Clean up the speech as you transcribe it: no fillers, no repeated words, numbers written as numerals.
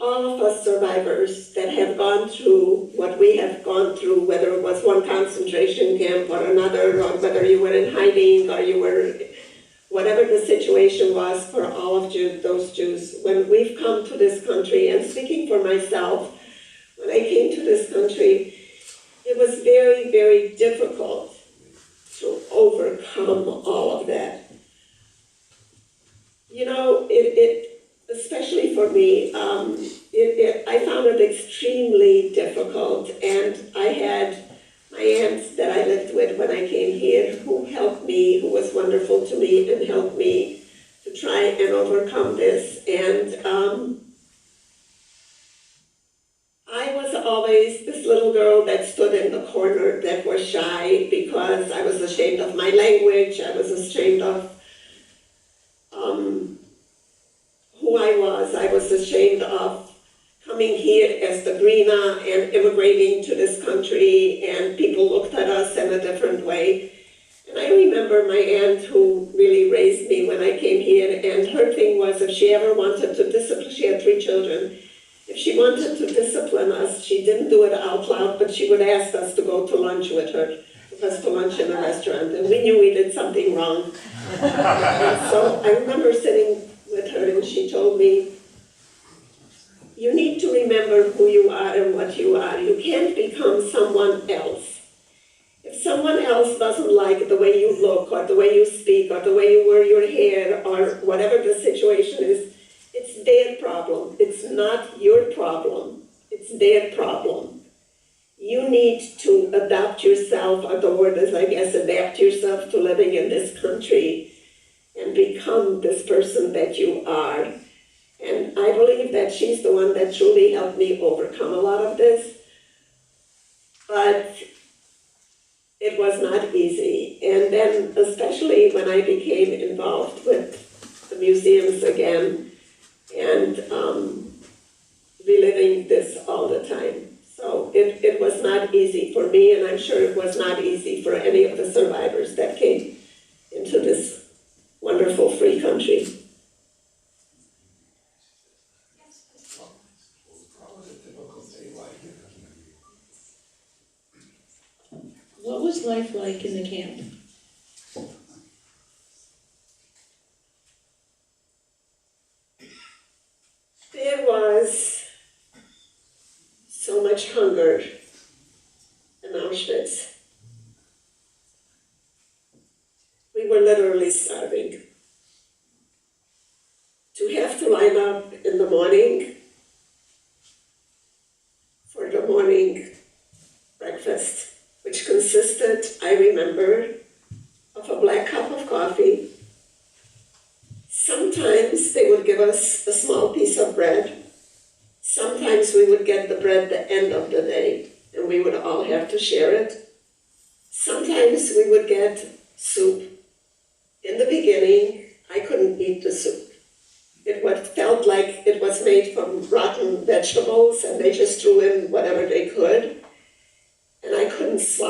all of us survivors that have gone through what we have gone through, whether it was one concentration camp or another, or whether you were in hiding or you were, whatever the situation was for all of those Jews, when we've come to this country, and speaking for myself, when I came to this country, it was very, very difficult to overcome all of that. You know, especially for me, I found it extremely difficult, and I had my aunt that I lived with when I came here who helped me, who was wonderful to me and helped me to try and overcome this. And I was always this little girl that stood in the corner that was shy because I was ashamed of my language, I was ashamed of who I was ashamed of coming here as the Greener and immigrating to this country, and people looked at us in a different way. And I remember my aunt who really raised me when I came here, and her thing was if she ever wanted to discipline, she had 3 children, if she wanted to discipline us, she didn't do it out loud, but she would ask us to go to lunch with her, took us to lunch in a restaurant, and we knew we did something wrong. And so I remember sitting with her, and she told me, you need to remember who you are and what you are. You can't become someone else. If someone else doesn't like the way you look, or the way you speak, or the way you wear your hair, or whatever the situation is, it's their problem. It's not your problem. It's their problem. You need to adapt yourself, or the word is, I guess, adapt yourself to living in this country and become this person that you are. And I believe that she's the one that truly helped me overcome a lot of this. But it was not easy. And then, especially when I became involved with the museums again, and reliving this all the time. So it was not easy for me, and I'm sure it was not easy for any of the survivors that came into this wonderful free country. What was life like in the camp? There was so much hunger in Auschwitz. We were literally starving. To have to line up in the morning for the morning breakfast, which consisted, I remember, of a black cup of coffee. Sometimes they would give us a small piece of bread. Sometimes we would get the bread at the end of the day, and we would all have to share it. Sometimes we would get soup. In the beginning, I couldn't eat the soup. It felt like it was made from rotten vegetables, and they just threw in whatever they could, and I couldn't swallow